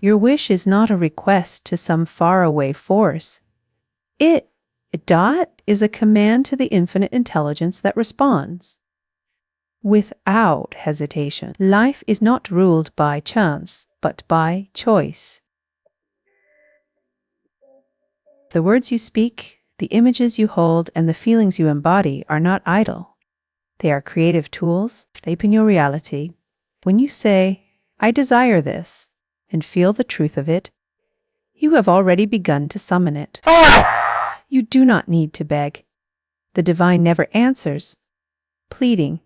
Your wish is not a request to some faraway force. It is a command to the infinite intelligence that responds without hesitation. Life is not ruled by chance, but by choice. The words you speak, the images you hold, and the feelings you embody are not idle. They are creative tools shaping your reality. When you say, "I desire this," and feel the truth of it, you have already begun to summon it. You do not need to beg. The divine never answers pleading.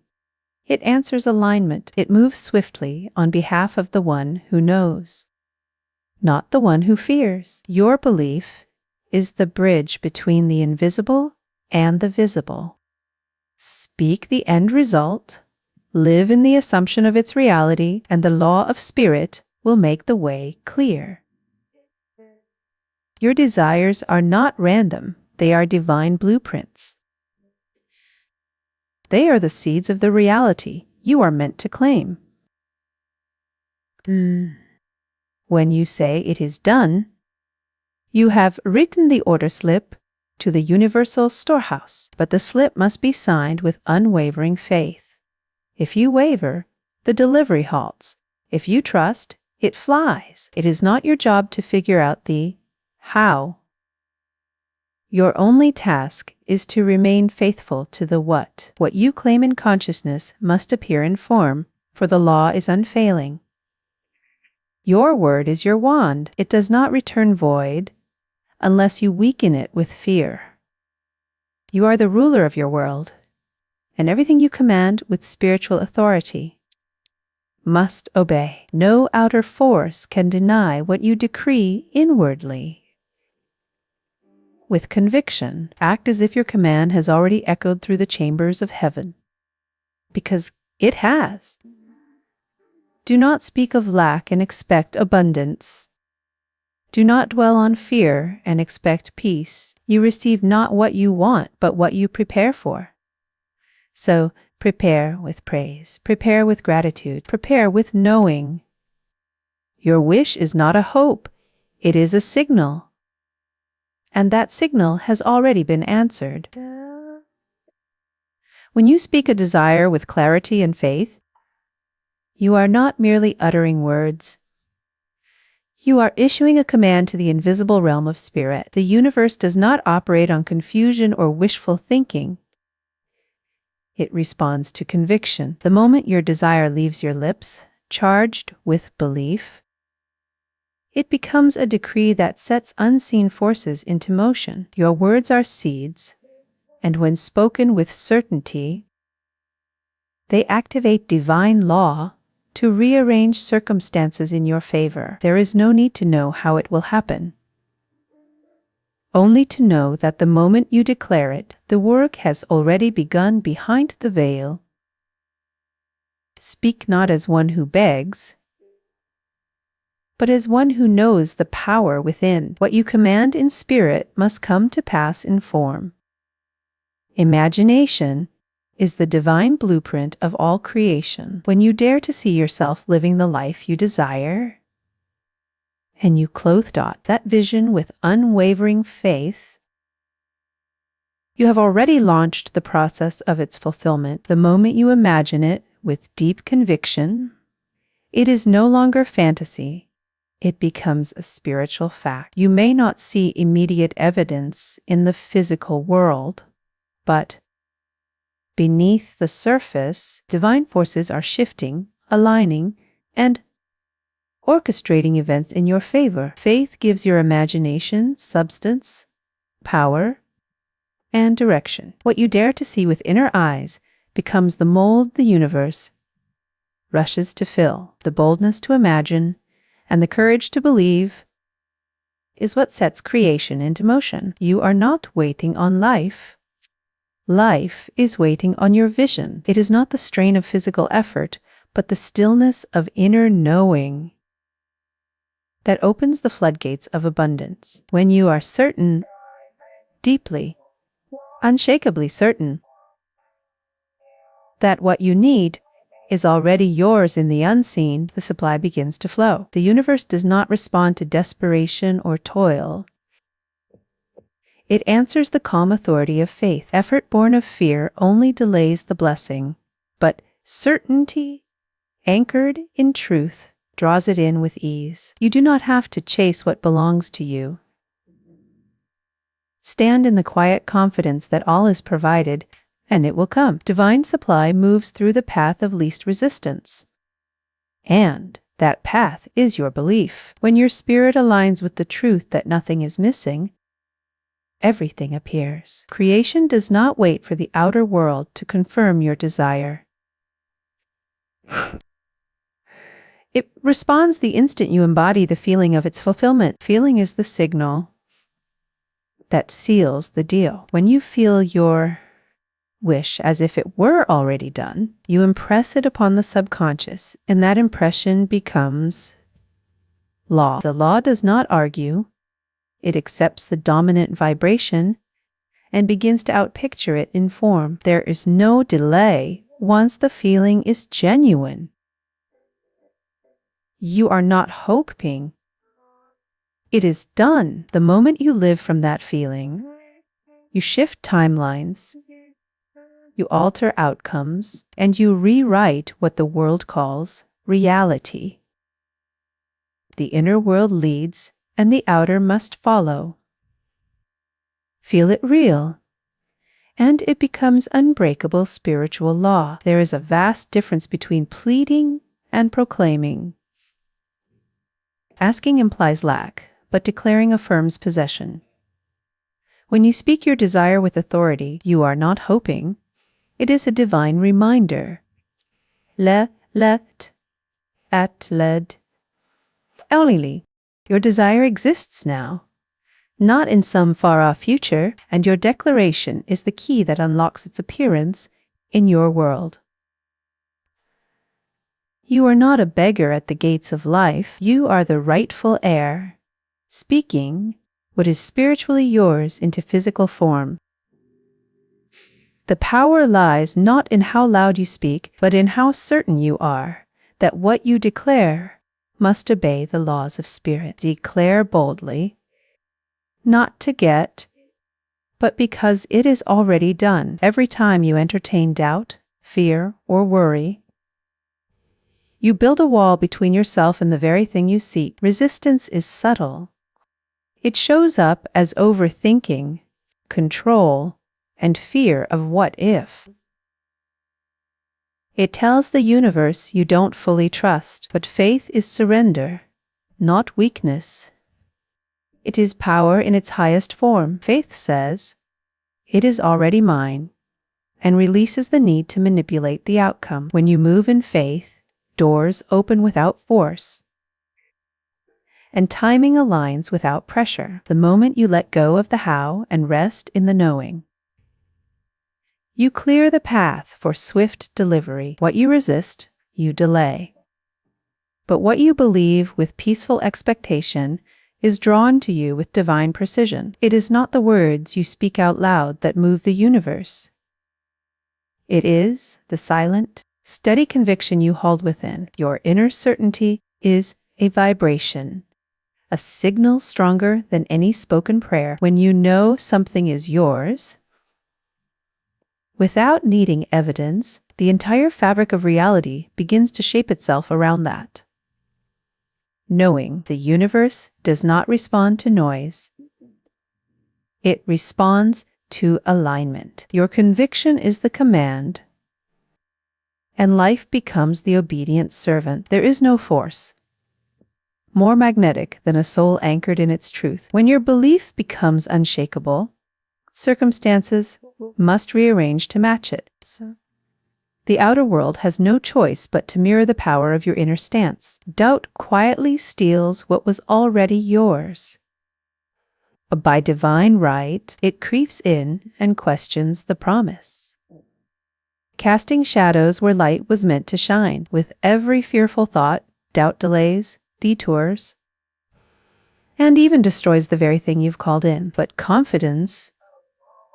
It answers alignment. It moves swiftly on behalf of the one who knows, not the one who fears. Your belief is the bridge between the invisible and the visible. Speak the end result, live in the assumption of its reality, and the law of spirit will make the way clear. Your desires are not random, they are divine blueprints. They are the seeds of the reality you are meant to claim. When you say it is done, you have written the order slip to the universal storehouse, but the slip must be signed with unwavering faith. If you waver, the delivery halts. If you trust, it flies. It is not your job to figure out the how. Your only task is to remain faithful to the what. What you claim in consciousness must appear in form, for the law is unfailing. Your word is your wand. It does not return void unless you weaken it with fear. You are the ruler of your world, and everything you command with spiritual authority must obey. No outer force can deny what you decree inwardly. With conviction, act as if your command has already echoed through the chambers of heaven, because it has. Do not speak of lack and expect abundance. Do not dwell on fear and expect peace. You receive not what you want, but what you prepare for. So prepare with praise, prepare with gratitude, prepare with knowing. Your wish is not a hope, it is a signal. And that signal has already been answered. When you speak a desire with clarity and faith, you are not merely uttering words. You are issuing a command to the invisible realm of spirit. The universe does not operate on confusion or wishful thinking. It responds to conviction. The moment your desire leaves your lips, charged with belief, it becomes a decree that sets unseen forces into motion. Your words are seeds, and when spoken with certainty, they activate divine law to rearrange circumstances in your favor. There is no need to know how it will happen, only to know that the moment you declare it, the work has already begun behind the veil. Speak not as one who begs, but as one who knows the power within. What you command in spirit must come to pass in form. Imagination is the divine blueprint of all creation. When you dare to see yourself living the life you desire, and you clothe that vision with unwavering faith, you have already launched the process of its fulfillment. The moment you imagine it with deep conviction, it is no longer fantasy. It becomes a spiritual fact. You may not see immediate evidence in the physical world, but beneath the surface, divine forces are shifting, aligning, and orchestrating events in your favor. Faith gives your imagination substance, power, and direction. What you dare to see with inner eyes becomes the mold the universe rushes to fill. The boldness to imagine and the courage to believe is what sets creation into motion. You are not waiting on life. Life is waiting on your vision. It is not the strain of physical effort, but the stillness of inner knowing that opens the floodgates of abundance. When you are certain, deeply, unshakably certain, that what you need is already yours in the unseen, the supply begins to flow. The universe does not respond to desperation or toil. It answers the calm authority of faith. Effort born of fear only delays the blessing, but certainty, anchored in truth, draws it in with ease. You do not have to chase what belongs to you. Stand in the quiet confidence that all is provided, and it will come. Divine supply moves through the path of least resistance. And that path is your belief. When your spirit aligns with the truth that nothing is missing, everything appears. Creation does not wait for the outer world to confirm your desire. It responds the instant you embody the feeling of its fulfillment. Feeling is the signal that seals the deal. When you feel your wish as if it were already done, you impress it upon the subconscious, and that impression becomes law. The law does not argue. It accepts the dominant vibration and begins to outpicture it in form. There is no delay once the feeling is genuine. You are not hoping. It is done. The moment you live from that feeling, you shift timelines, you alter outcomes, and you rewrite what the world calls reality. The inner world leads, and the outer must follow. Feel it real, and it becomes unbreakable spiritual law. There is a vast difference between pleading and proclaiming. Asking implies lack, but declaring affirms possession. When you speak your desire with authority, you are not hoping. It is a divine reminder. Le, let, at, led, elili. Your desire exists now, not in some far-off future, and your declaration is the key that unlocks its appearance in your world. You are not a beggar at the gates of life. You are the rightful heir, speaking what is spiritually yours into physical form. The power lies not in how loud you speak, but in how certain you are that what you declare must obey the laws of spirit. Declare boldly, not to get, but because it is already done. Every time you entertain doubt, fear, or worry, you build a wall between yourself and the very thing you seek. Resistance is subtle. It shows up as overthinking, control, and fear of what if. It tells the universe you don't fully trust, but faith is surrender, not weakness. It is power in its highest form. Faith says, "It is already mine," and releases the need to manipulate the outcome. When you move in faith, doors open without force, and timing aligns without pressure. The moment you let go of the how and rest in the knowing, you clear the path for swift delivery. What you resist, you delay. But what you believe with peaceful expectation is drawn to you with divine precision. It is not the words you speak out loud that move the universe. It is the silent, steady conviction you hold within. Your inner certainty is a vibration, a signal stronger than any spoken prayer. When you know something is yours, without needing evidence, the entire fabric of reality begins to shape itself around that. Knowing the universe does not respond to noise. It responds to alignment. Your conviction is the command, and life becomes the obedient servant. There is no force more magnetic than a soul anchored in its truth. When your belief becomes unshakable, circumstances must rearrange to match it. The outer world has no choice but to mirror the power of your inner stance. Doubt quietly steals what was already yours. By divine right, it creeps in and questions the promise, casting shadows where light was meant to shine. With every fearful thought, doubt delays, detours, and even destroys the very thing you've called in. But confidence,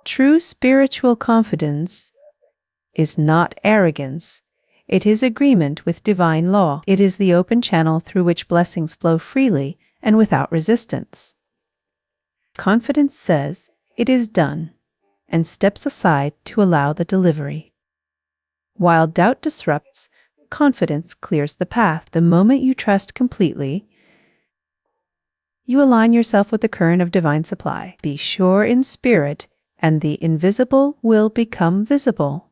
true spiritual confidence, is not arrogance. It is agreement with divine law. It is the open channel through which blessings flow freely and without resistance. Confidence says, "It is done," and steps aside to allow the delivery. While doubt disrupts, confidence clears the path. The moment you trust completely, you align yourself with the current of divine supply. Be sure in spirit, and the invisible will become visible.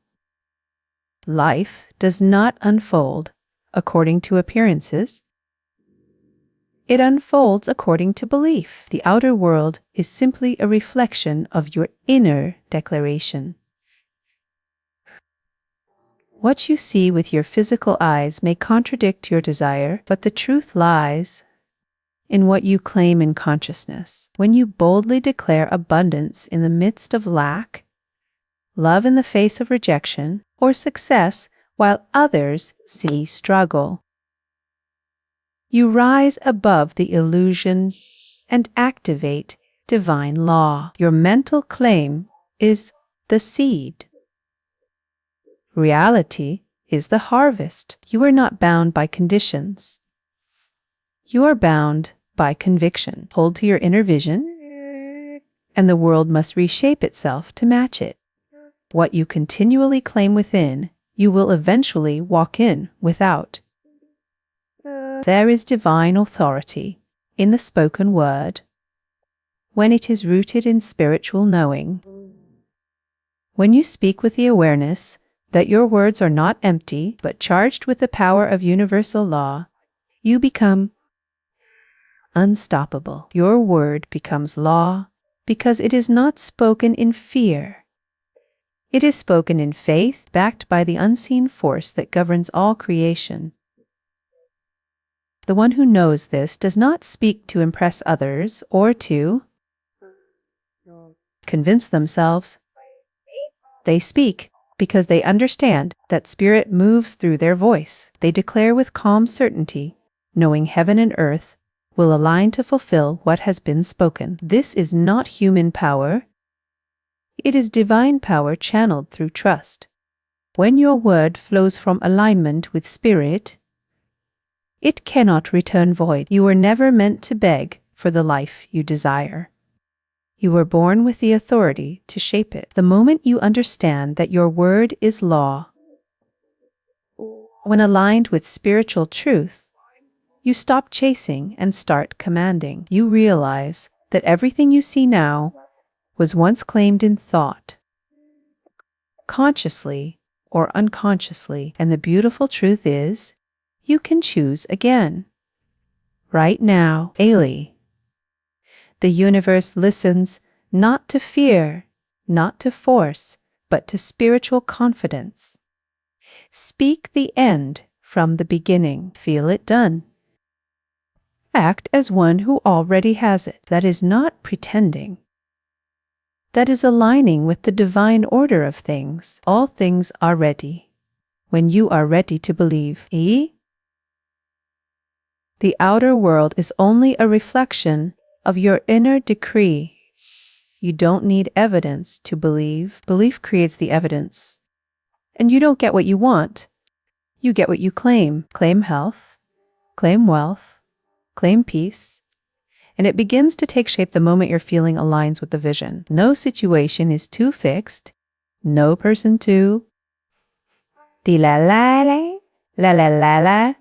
Life does not unfold according to appearances. It unfolds according to belief. The outer world is simply a reflection of your inner declaration. What you see with your physical eyes may contradict your desire, but the truth lies in what you claim in consciousness. When you boldly declare abundance in the midst of lack, love in the face of rejection, or success while others see struggle, you rise above the illusion and activate divine law. Your mental claim is the seed. Reality is the harvest. You are not bound by conditions. You are bound by conviction. Hold to your inner vision, and the world must reshape itself to match it. What you continually claim within, you will eventually walk in without. There is divine authority in the spoken word when it is rooted in spiritual knowing. When you speak with the awareness that your words are not empty but charged with the power of universal law, you become unstoppable. Your word becomes law because it is not spoken in fear. It is spoken in faith, backed by the unseen force that governs all creation. The one who knows this does not speak to impress others or to convince themselves. They speak because they understand that spirit moves through their voice. They declare with calm certainty, knowing heaven and earth will align to fulfill what has been spoken. This is not human power. It is divine power channeled through trust. When your word flows from alignment with spirit, it cannot return void. You were never meant to beg for the life you desire. You were born with the authority to shape it. The moment you understand that your word is law, when aligned with spiritual truth, you stop chasing and start commanding. You realize that everything you see now was once claimed in thought, consciously or unconsciously. And the beautiful truth is, you can choose again. Right now, Ailey. The universe listens not to fear, not to force, but to spiritual confidence. Speak the end from the beginning. Feel it done. Act as one who already has it. That is not pretending. That is aligning with the divine order of things. All things are ready when you are ready to believe. The outer world is only a reflection of your inner decree. You don't need evidence to believe. Belief creates the evidence. And you don't get what you want. You get what you claim. Claim health, claim wealth, claim peace. And it begins to take shape the moment your feeling aligns with the vision. No situation is too fixed. No person too. Di la la la, la la la la.